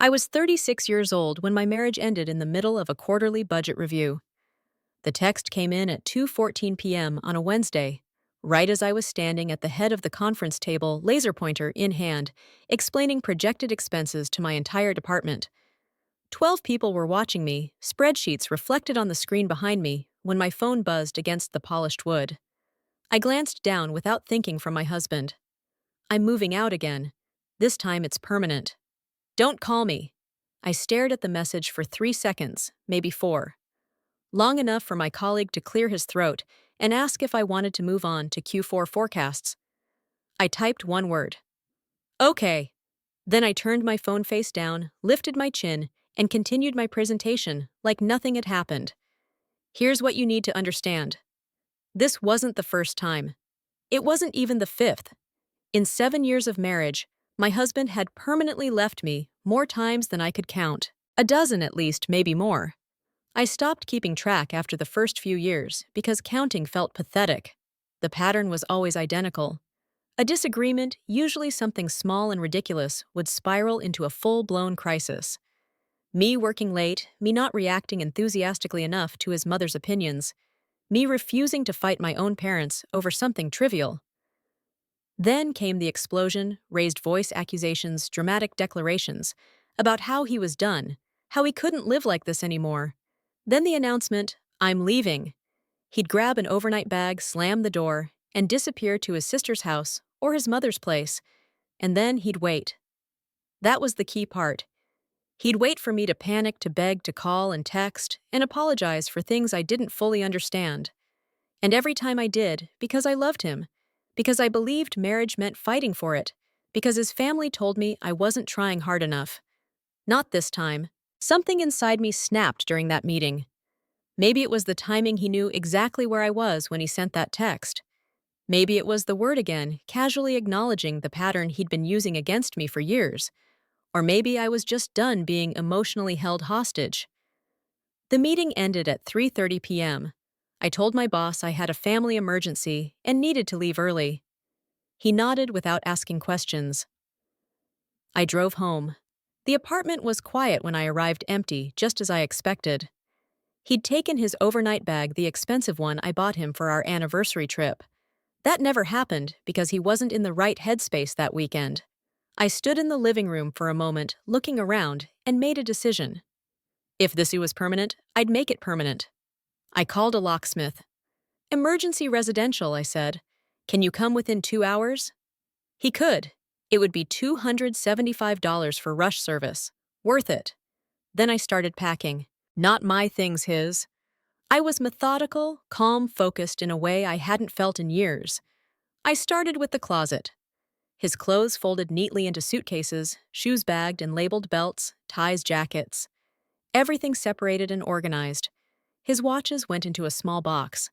I was 36 years old when my marriage ended in the middle of a quarterly budget review. The text came in at 2:14 p.m. on a Wednesday, right as I was standing at the head of the conference table, laser pointer in hand, explaining projected expenses to my entire department. 12 people were watching me, spreadsheets reflected on the screen behind me, when my phone buzzed against the polished wood. I glanced down without thinking from my husband. "I'm moving out again. This time it's permanent. Don't call me." I stared at the message for 3 seconds, maybe 4. Long enough for my colleague to clear his throat and ask if I wanted to move on to Q4 forecasts. I typed one word. "Okay." Then I turned my phone face down, lifted my chin, and continued my presentation like nothing had happened. Here's what you need to understand. This wasn't the first time. It wasn't even the fifth. In 7 years of marriage, my husband had permanently left me more times than I could count. A dozen at least, maybe more. I stopped keeping track after the first few years because counting felt pathetic. The pattern was always identical. A disagreement, usually something small and ridiculous, would spiral into a full-blown crisis. Me working late, me not reacting enthusiastically enough to his mother's opinions, me refusing to fight my own parents over something trivial. Then came the explosion, raised voice accusations, dramatic declarations about how he was done, how he couldn't live like this anymore. Then the announcement, "I'm leaving." He'd grab an overnight bag, slam the door, and disappear to his sister's house or his mother's place, and then he'd wait. That was the key part. He'd wait for me to panic, to beg, to call and text, and apologize for things I didn't fully understand. And every time I did, because I loved him, because I believed marriage meant fighting for it, because his family told me I wasn't trying hard enough. Not this time. Something inside me snapped during that meeting. Maybe it was the timing. He knew exactly where I was when he sent that text. Maybe it was the word again, casually acknowledging the pattern he'd been using against me for years. Or maybe I was just done being emotionally held hostage. The meeting ended at 3:30 p.m. I told my boss I had a family emergency and needed to leave early. He nodded without asking questions. I drove home. The apartment was quiet when I arrived, empty, just as I expected. He'd taken his overnight bag, the expensive one I bought him for our anniversary trip. That never happened because he wasn't in the right headspace that weekend. I stood in the living room for a moment, looking around, and made a decision. If this was permanent, I'd make it permanent. I called a locksmith. "Emergency residential," I said. "Can you come within 2 hours?" He could. It would be $275 for rush service. Worth it. Then I started packing. Not my things, his. I was methodical, calm, focused in a way I hadn't felt in years. I started with the closet. His clothes folded neatly into suitcases, shoes bagged and labeled, belts, ties, jackets. Everything separated and organized. His watches went into a small box.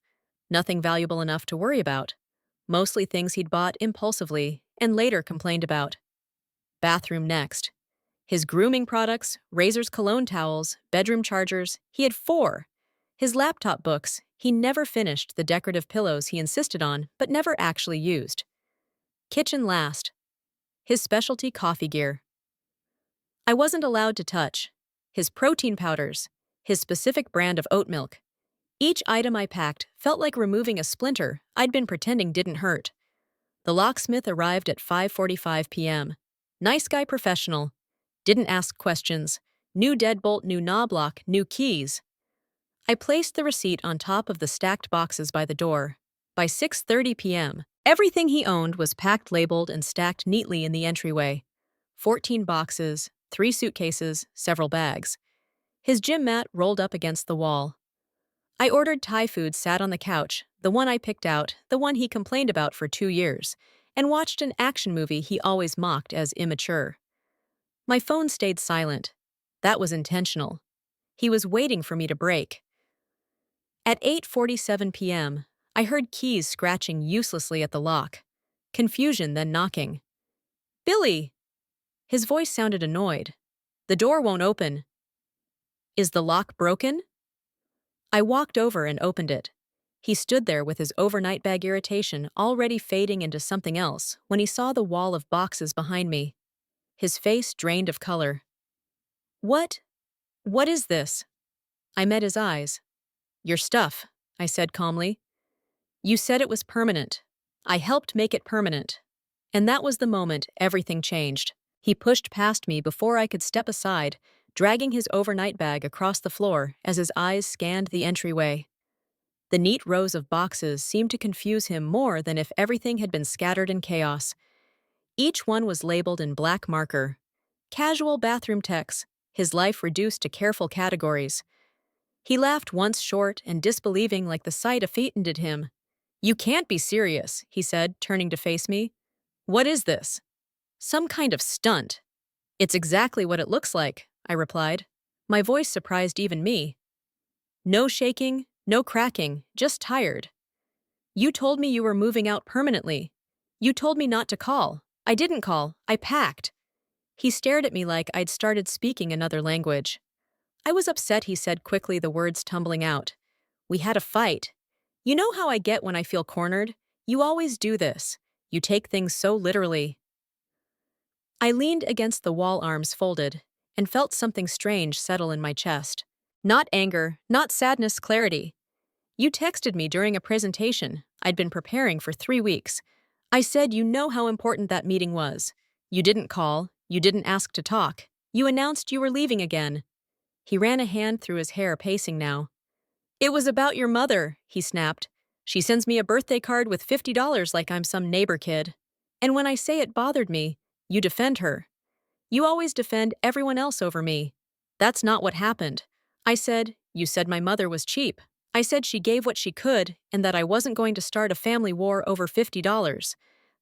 Nothing valuable enough to worry about. Mostly things he'd bought impulsively and later complained about. Bathroom next. His grooming products, razors, cologne towels, bedroom chargers, he had 4. His laptop books, he never finished, the decorative pillows he insisted on but never actually used. Kitchen last. His specialty coffee gear. I wasn't allowed to touch. His protein powders, his specific brand of oat milk. Each item I packed felt like removing a splinter I'd been pretending didn't hurt. The locksmith arrived at 5:45 p.m. Nice guy, professional. Didn't ask questions. New deadbolt, new knob lock, new keys. I placed the receipt on top of the stacked boxes by the door. By 6:30 p.m., everything he owned was packed, labeled, and stacked neatly in the entryway. 14 boxes, 3 suitcases, several bags. His gym mat rolled up against the wall. I ordered Thai food, sat on the couch, the one I picked out, the one he complained about for 2 years, and watched an action movie he always mocked as immature. My phone stayed silent. That was intentional. He was waiting for me to break. At 8:47 p.m., I heard keys scratching uselessly at the lock. Confusion, then knocking. "Billy!" His voice sounded annoyed. "The door won't open." "Is the lock broken?" I walked over and opened it. He stood there with his overnight bag, irritation already fading into something else when he saw the wall of boxes behind me. His face drained of color. What? What is this? I met his eyes. Your stuff, I said calmly. You said it was permanent. I helped make it permanent. And that was the moment everything changed. He pushed past me before I could step aside, dragging his overnight bag across the floor as his eyes scanned the entryway. The neat rows of boxes seemed to confuse him more than if everything had been scattered in chaos. Each one was labeled in black marker. Casual bathroom techs, his life reduced to careful categories. He laughed once short and disbelieving like the sight offended him. You can't be serious, he said, turning to face me. What is this? Some kind of stunt. It's exactly what it looks like, I replied. My voice surprised even me. No shaking, no cracking, just tired. You told me you were moving out permanently. You told me not to call. I didn't call, I packed. He stared at me like I'd started speaking another language. I was upset, he said quickly, the words tumbling out. We had a fight. You know how I get when I feel cornered? You always do this. You take things so literally. I leaned against the wall, arms folded, and felt something strange settle in my chest. Not anger, not sadness, clarity. You texted me during a presentation I'd been preparing for 3 weeks. I said you know how important that meeting was. You didn't call, you didn't ask to talk. You announced you were leaving again. He ran a hand through his hair, pacing now. It was about your mother, he snapped. She sends me a birthday card with $50 like I'm some neighbor kid. And when I say it bothered me, you defend her. You always defend everyone else over me. That's not what happened. I said, you said my mother was cheap. I said she gave what she could and that I wasn't going to start a family war over $50.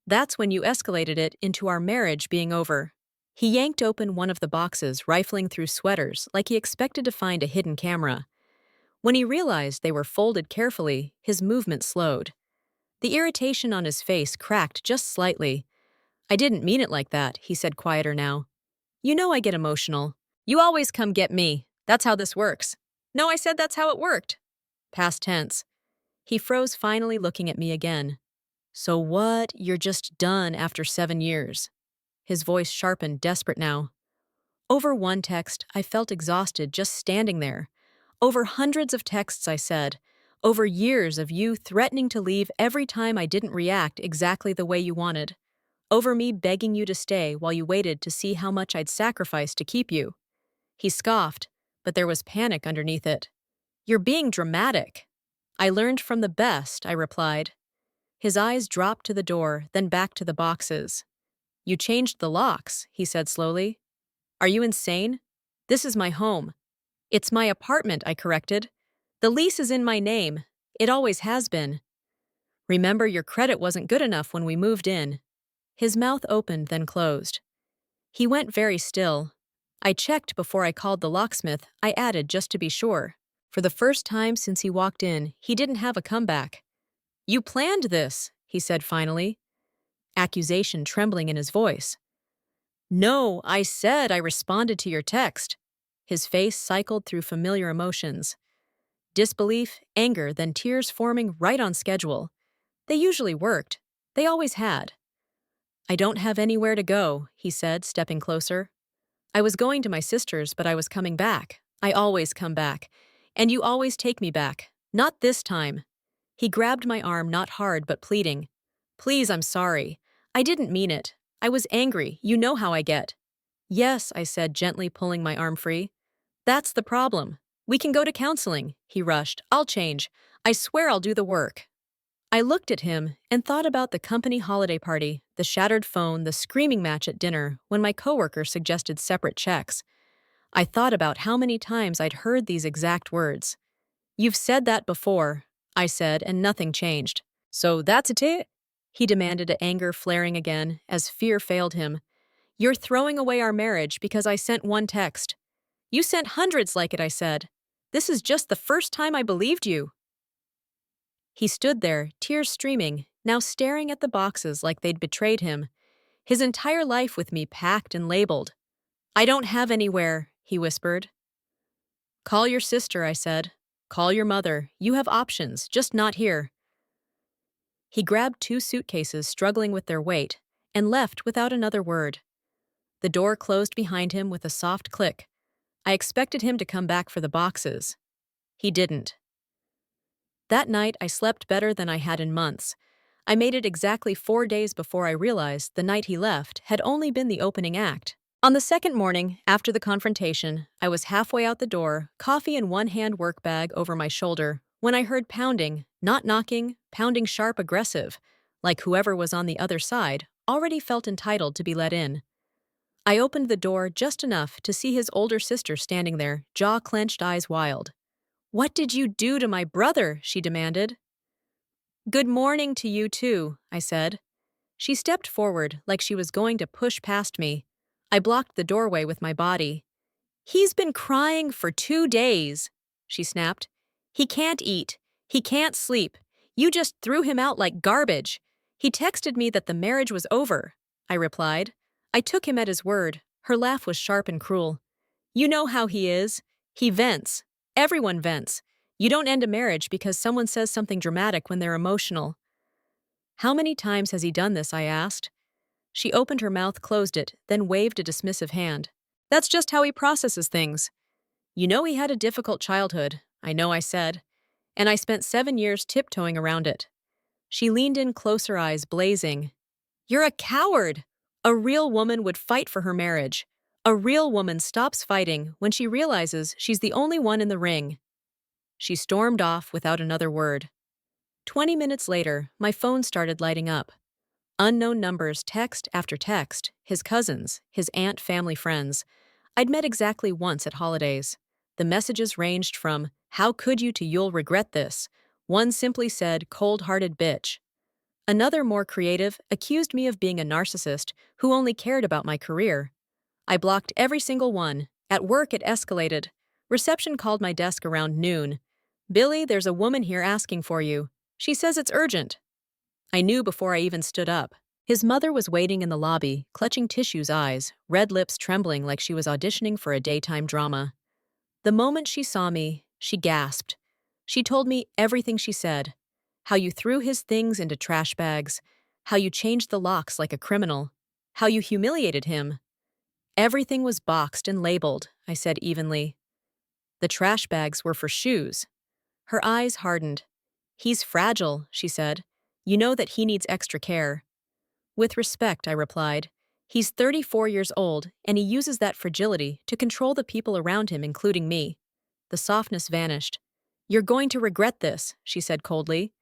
That's when you escalated it into our marriage being over. He yanked open one of the boxes, rifling through sweaters like he expected to find a hidden camera. When he realized they were folded carefully, his movement slowed. The irritation on his face cracked just slightly. I didn't mean it like that, he said, quieter now. You know I get emotional. You always come get me. That's how this works. No, I said that's how it worked. Past tense. He froze, finally looking at me again. So what? You're just done after 7 years. His voice sharpened, desperate now. Over one text, I felt exhausted just standing there. Over hundreds of texts, I said. Over years of you threatening to leave every time I didn't react exactly the way you wanted. Over me begging you to stay while you waited to see how much I'd sacrifice to keep you. He scoffed, but there was panic underneath it. You're being dramatic. I learned from the best, I replied. His eyes dropped to the door, then back to the boxes. You changed the locks, he said slowly. Are you insane? This is my home. It's my apartment, I corrected. The lease is in my name. It always has been. Remember, your credit wasn't good enough when we moved in. His mouth opened, then closed. He went very still. I checked before I called the locksmith, I added just to be sure. For the first time since he walked in, he didn't have a comeback. You planned this, he said finally, accusation trembling in his voice. No, I said I responded to your text. His face cycled through familiar emotions. Disbelief, anger, then tears forming right on schedule. They usually worked. They always had. I don't have anywhere to go, he said, stepping closer. I was going to my sister's, but I was coming back. I always come back. And you always take me back. Not this time. He grabbed my arm, not hard, but pleading. Please, I'm sorry. I didn't mean it. I was angry. You know how I get. Yes, I said, gently pulling my arm free. That's the problem. We can go to counseling, he rushed. I'll change. I swear I'll do the work. I looked at him and thought about the company holiday party, the shattered phone, the screaming match at dinner when my coworker suggested separate checks. I thought about how many times I'd heard these exact words. You've said that before, I said, and nothing changed. So that's it? He demanded, anger flaring again as fear failed him. You're throwing away our marriage because I sent one text. You sent hundreds like it, I said. This is just the first time I believed you. He stood there, tears streaming, now staring at the boxes like they'd betrayed him. His entire life with me packed and labeled. I don't have anywhere, he whispered. Call your sister, I said. Call your mother. You have options, just not here. He grabbed 2 suitcases struggling with their weight and left without another word. The door closed behind him with a soft click. I expected him to come back for the boxes. He didn't. That night, I slept better than I had in months. I made it exactly 4 days before I realized the night he left had only been the opening act. On the second morning, after the confrontation, I was halfway out the door, coffee in one hand, work bag over my shoulder, when I heard pounding, not knocking, pounding sharp, aggressive, like whoever was on the other side already felt entitled to be let in. I opened the door just enough to see his older sister standing there, jaw clenched, eyes wild. "What did you do to my brother?" she demanded. "Good morning to you too," I said. She stepped forward like she was going to push past me. I blocked the doorway with my body. "He's been crying for 2 days," she snapped. "He can't eat. He can't sleep. You just threw him out like garbage. He texted me that the marriage was over," I replied. I took him at his word. Her laugh was sharp and cruel. "You know how he is. He vents. Everyone vents. You don't end a marriage because someone says something dramatic when they're emotional." "How many times has he done this?" I asked. She opened her mouth, closed it, then waved a dismissive hand. "That's just how he processes things." "You know he had a difficult childhood," I know I said, "and I spent 7 years tiptoeing around it." She leaned in closer, eyes blazing. "You're a coward! A real woman would fight for her marriage. A real woman stops fighting when she realizes she's the only one in the ring." She stormed off without another word. 20 minutes later, my phone started lighting up. Unknown numbers, text after text, his cousins, his aunt, family, friends. I'd met exactly once at holidays. The messages ranged from, "How could you?" to "You'll regret this." One simply said, "Cold-hearted bitch." Another, more creative, accused me of being a narcissist who only cared about my career. I blocked every single one. At work, it escalated. Reception called my desk around noon. "Billy, there's a woman here asking for you. She says it's urgent." I knew before I even stood up. His mother was waiting in the lobby, clutching tissues, eyes, red lips trembling like she was auditioning for a daytime drama. The moment she saw me, she gasped. She told me everything she said. How you threw his things into trash bags. How you changed the locks like a criminal. How you humiliated him. Everything was boxed and labeled, I said evenly. The trash bags were for shoes. Her eyes hardened. "He's fragile," she said. "You know that he needs extra care." With respect, I replied. "He's 34 years old, and he uses that fragility to control the people around him, including me." The softness vanished. "You're going to regret this," she said coldly.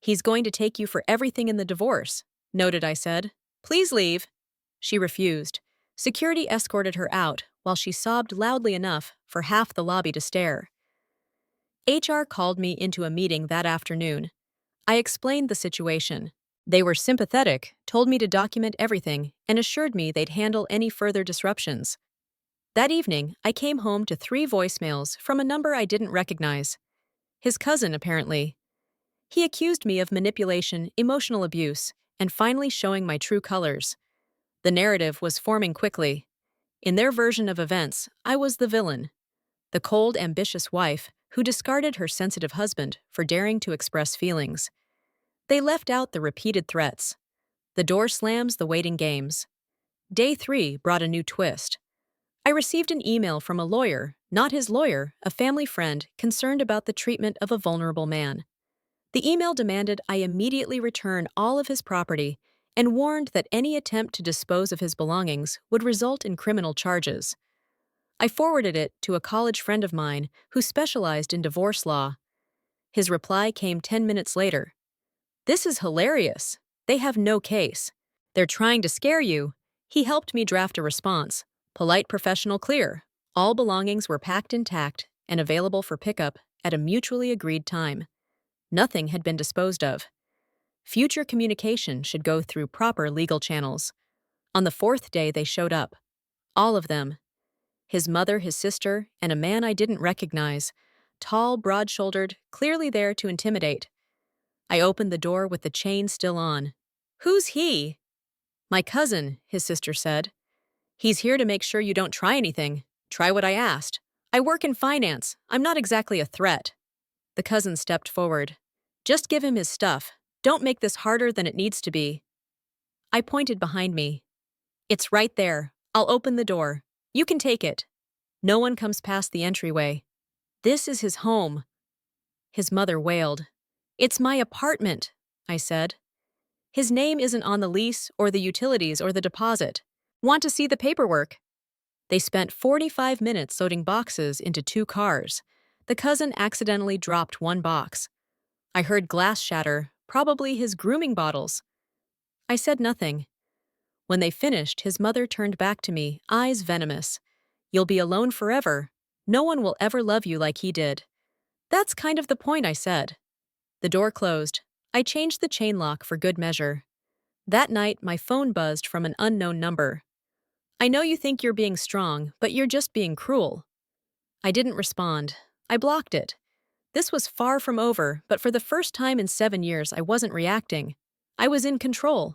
"He's going to take you for everything in the divorce." "Noted," I said. "Please leave." She refused. Security escorted her out, while she sobbed loudly enough for half the lobby to stare. HR called me into a meeting that afternoon. I explained the situation. They were sympathetic, told me to document everything, and assured me they'd handle any further disruptions. That evening, I came home to 3 voicemails from a number I didn't recognize. His cousin, apparently. He accused me of manipulation, emotional abuse, and finally showing my true colors. The narrative was forming quickly. In their version of events, I was the villain. The cold, ambitious wife who discarded her sensitive husband for daring to express feelings. They left out the repeated threats. The door slams, the waiting games. Day 3 brought a new twist. I received an email from a lawyer, not his lawyer, a family friend concerned about the treatment of a vulnerable man. The email demanded I immediately return all of his property and warned that any attempt to dispose of his belongings would result in criminal charges. I forwarded it to a college friend of mine who specialized in divorce law. His reply came 10 minutes later. "This is hilarious. They have no case. They're trying to scare you." He helped me draft a response. Polite, professional, clear. All belongings were packed intact and available for pickup at a mutually agreed time. Nothing had been disposed of. Future communication should go through proper legal channels. On the 4th day, they showed up. All of them. His mother, his sister, and a man I didn't recognize. Tall, broad-shouldered, clearly there to intimidate. I opened the door with the chain still on. "Who's he?" "My cousin," his sister said. "He's here to make sure you don't try anything. Try what I asked. I work in finance. I'm not exactly a threat." The cousin stepped forward. "Just give him his stuff. Don't make this harder than it needs to be." I pointed behind me. "It's right there. I'll open the door. You can take it." No one comes past the entryway. This is his home. His mother wailed. It's my apartment, I said. His name isn't on the lease or the utilities or the deposit. Want to see the paperwork? They spent 45 minutes loading boxes into 2 cars. The cousin accidentally dropped one box. I heard glass shatter, probably his grooming bottles. I said nothing. When they finished, his mother turned back to me, eyes venomous. You'll be alone forever. No one will ever love you like he did. That's kind of the point, I said. The door closed. I changed the chain lock for good measure. That night, my phone buzzed from an unknown number. I know you think you're being strong, but you're just being cruel. I didn't respond. I blocked it. This was far from over, but for the first time in 7 years, I wasn't reacting. I was in control.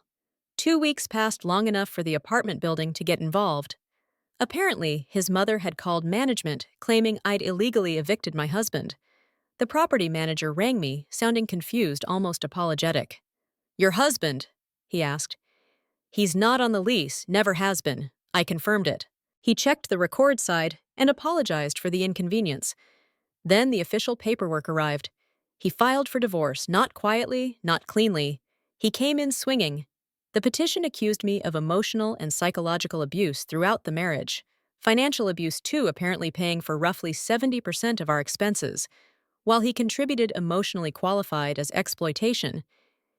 2 weeks passed long enough for the apartment building to get involved. Apparently, his mother had called management, claiming I'd illegally evicted my husband. The property manager rang me, sounding confused, almost apologetic. Your husband? He asked. He's not on the lease, never has been. I confirmed it. He checked the record side and apologized for the inconvenience. Then the official paperwork arrived. He filed for divorce, not quietly, not cleanly. He came in swinging. The petition accused me of emotional and psychological abuse throughout the marriage. Financial abuse too, apparently paying for roughly 70% of our expenses. While he contributed emotionally qualified as exploitation,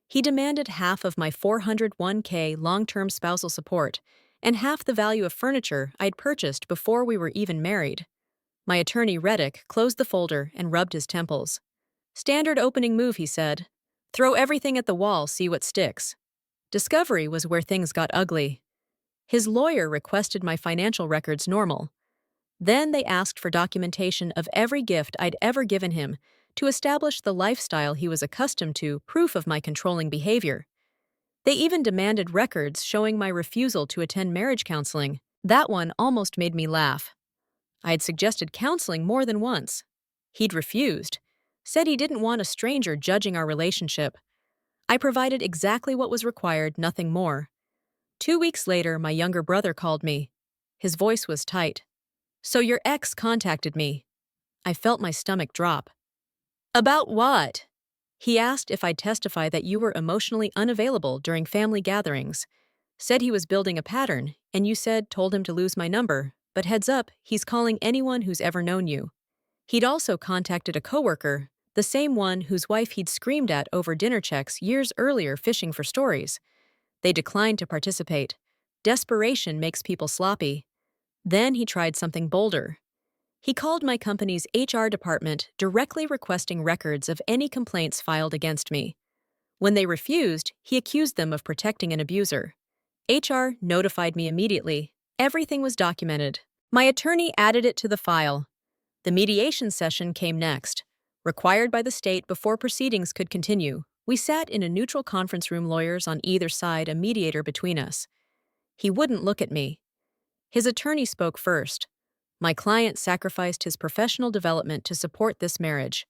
he demanded half of my 401k long-term spousal support and half the value of furniture I'd purchased before we were even married. My attorney, Reddick, closed the folder and rubbed his temples. Standard opening move, he said. Throw everything at the wall, see what sticks. Discovery was where things got ugly. His lawyer requested my financial records normal. Then they asked for documentation of every gift I'd ever given him to establish the lifestyle he was accustomed to, proof of my controlling behavior. They even demanded records showing my refusal to attend marriage counseling. That one almost made me laugh. I had suggested counseling more than once. He'd refused, said he didn't want a stranger judging our relationship. I provided exactly what was required, nothing more. 2 weeks later, my younger brother called me. His voice was tight. So your ex contacted me. I felt my stomach drop. About what? He asked if I'd testify that you were emotionally unavailable during family gatherings. Said he was building a pattern, and you told him to lose my number, but heads up, he's calling anyone who's ever known you. He'd also contacted a coworker, the same one whose wife he'd screamed at over dinner checks years earlier fishing for stories. They declined to participate. Desperation makes people sloppy. Then he tried something bolder. He called my company's HR department, directly requesting records of any complaints filed against me. When they refused, he accused them of protecting an abuser. HR notified me immediately. Everything was documented. My attorney added it to the file. The mediation session came next. Required by the state before proceedings could continue, we sat in a neutral conference room, lawyers on either side, a mediator between us. He wouldn't look at me. His attorney spoke first. My client sacrificed his professional development to support this marriage.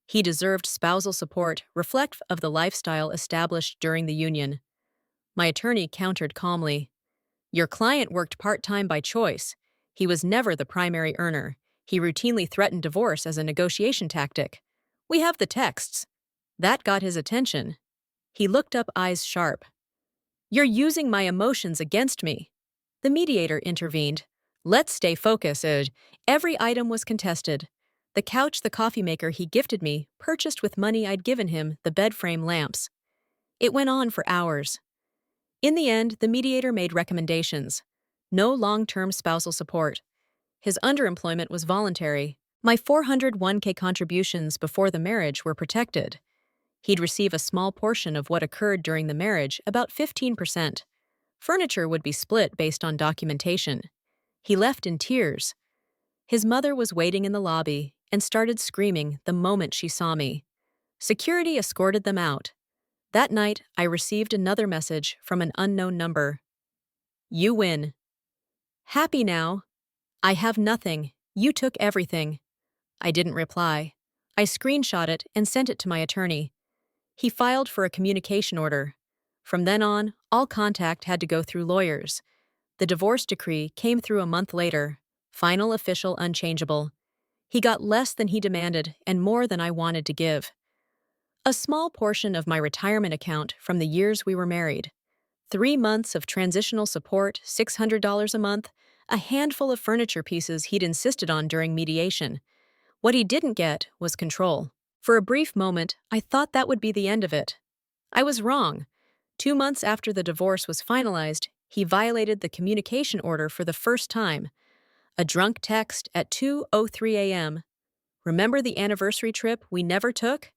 He deserved spousal support, reflective of the lifestyle established during the union. My attorney countered calmly. Your client worked part-time by choice. He was never the primary earner. He routinely threatened divorce as a negotiation tactic. We have the texts. That got his attention. He looked up, eyes sharp. You're using my emotions against me. The mediator intervened. Let's stay focused. Every item was contested. The couch, the coffee maker he gifted me, purchased with money I'd given him, the bed frame lamps. It went on for hours. In the end, the mediator made recommendations. No long-term spousal support. His underemployment was voluntary. My 401k contributions before the marriage were protected. He'd receive a small portion of what occurred during the marriage, about 15%. Furniture would be split based on documentation. He left in tears. His mother was waiting in the lobby and started screaming the moment she saw me. Security escorted them out. That night, I received another message from an unknown number. You win. Happy now. I have nothing. You took everything. I didn't reply. I screenshot it and sent it to my attorney. He filed for a communication order. From then on, all contact had to go through lawyers. The divorce decree came through a month later. Final, official, unchangeable. He got less than he demanded and more than I wanted to give. A small portion of my retirement account from the years we were married. 3 months of transitional support, $600 a month, a handful of furniture pieces he'd insisted on during mediation. What he didn't get was control. For a brief moment, I thought that would be the end of it. I was wrong. 2 months after the divorce was finalized, he violated the communication order for the first time. A drunk text at 2:03 a.m. Remember the anniversary trip we never took?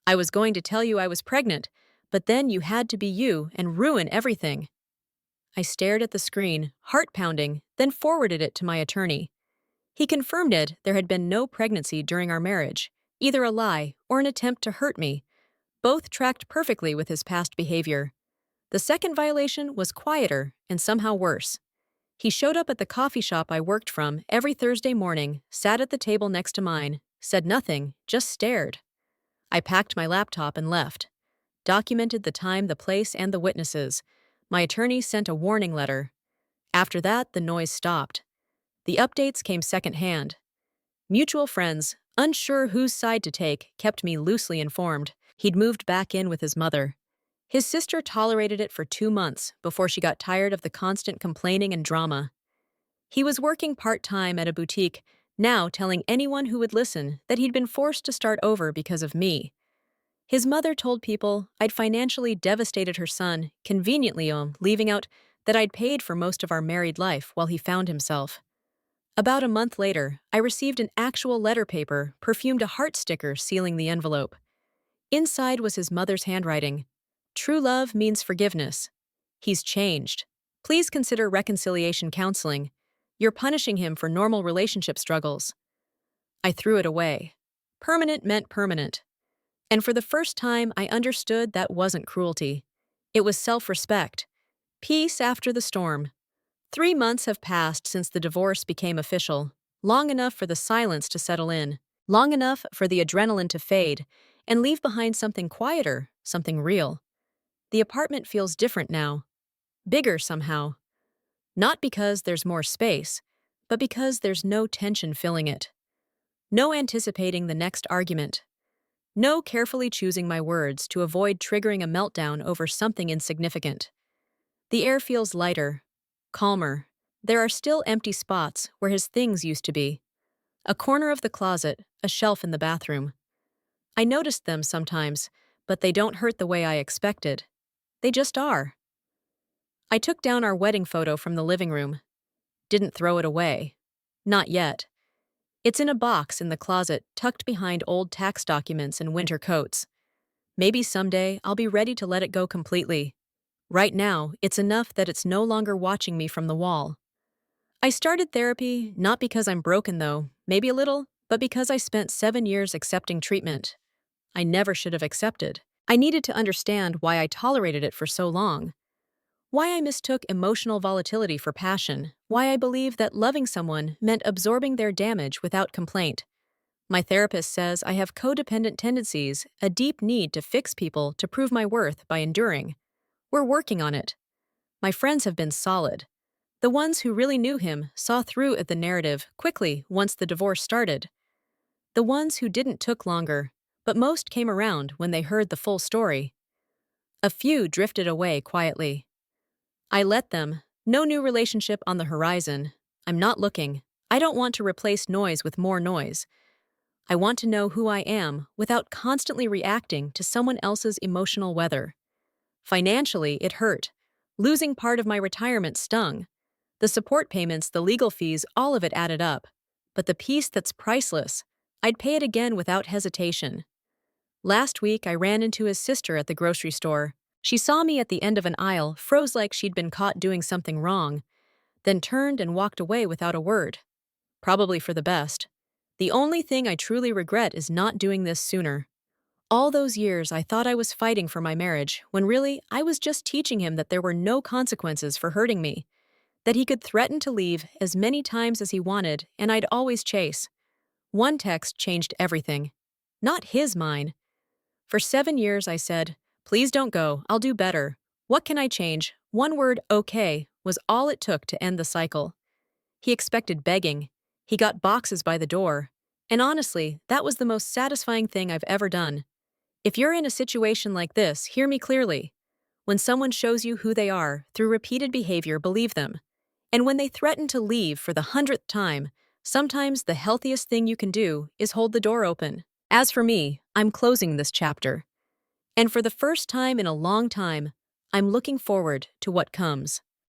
I was going to tell you I was pregnant, but then you had to be you and ruin everything. I stared at the screen, heart pounding, then forwarded it to my attorney. He confirmed there had been no pregnancy during our marriage, either a lie or an attempt to hurt me. Both tracked perfectly with his past behavior. The second violation was quieter and somehow worse. He showed up at the coffee shop I worked from every Thursday morning, sat at the table next to mine, said nothing, just stared. I packed my laptop and left. Documented the time, the place, and the witnesses. My attorney sent a warning letter. After that, the noise stopped. The updates came secondhand. Mutual friends, unsure whose side to take, kept me loosely informed. He'd moved back in with his mother. His sister tolerated it for 2 months before she got tired of the constant complaining and drama. He was working part-time at a boutique, now telling anyone who would listen that he'd been forced to start over because of me. His mother told people I'd financially devastated her son, conveniently leaving out that I'd paid for most of our married life while he found himself. About a month later, I received an actual letter paper, perfumed a heart sticker sealing the envelope. Inside was his mother's handwriting. True love means forgiveness. He's changed. Please consider reconciliation counseling. You're punishing him for normal relationship struggles. I threw it away. Permanent meant permanent. And for the first time, I understood that wasn't cruelty. It was self-respect. Peace after the storm. 3 months have passed since the divorce became official, long enough for the silence to settle in, long enough for the adrenaline to fade, and leave behind something quieter, something real. The apartment feels different now. Bigger somehow. Not because there's more space, but because there's no tension filling it. No anticipating the next argument. No carefully choosing my words to avoid triggering a meltdown over something insignificant. The air feels lighter, calmer. There are still empty spots where his things used to be. A corner of the closet, a shelf in the bathroom. I noticed them sometimes, but they don't hurt the way I expected. They just are. I took down our wedding photo from the living room. Didn't throw it away. Not yet. It's in a box in the closet tucked behind old tax documents and winter coats. Maybe someday I'll be ready to let it go completely. Right now, it's enough that it's no longer watching me from the wall. I started therapy not because I'm broken though, maybe a little, but because I spent 7 years accepting treatment. I never should have accepted. I needed to understand why I tolerated it for so long. Why I mistook emotional volatility for passion. Why I believed that loving someone meant absorbing their damage without complaint. My therapist says I have codependent tendencies, a deep need to fix people to prove my worth by enduring. We're working on it. My friends have been solid. The ones who really knew him saw through at the narrative quickly once the divorce started. The ones who didn't took longer, but most came around when they heard the full story. A few drifted away quietly. I let them. No new relationship on the horizon. I'm not looking. I don't want to replace noise with more noise. I want to know who I am without constantly reacting to someone else's emotional weather. Financially, it hurt. Losing part of my retirement stung. The support payments, the legal fees, all of it added up. But the peace that's priceless, I'd pay it again without hesitation. Last week, I ran into his sister at the grocery store. She saw me at the end of an aisle, froze like she'd been caught doing something wrong, then turned and walked away without a word. Probably for the best. The only thing I truly regret is not doing this sooner. All those years I thought I was fighting for my marriage, when really I was just teaching him that there were no consequences for hurting me, that he could threaten to leave as many times as he wanted and I'd always chase. One text changed everything. Not his, mine. For 7 years I said, "Please don't go, I'll do better. What can I change?" One word, "okay," was all it took to end the cycle. He expected begging. He got boxes by the door. And honestly, that was the most satisfying thing I've ever done. If you're in a situation like this, hear me clearly. When someone shows you who they are through repeated behavior, believe them. And when they threaten to leave for the 100th time, sometimes the healthiest thing you can do is hold the door open. As for me, I'm closing this chapter. And for the first time in a long time, I'm looking forward to what comes.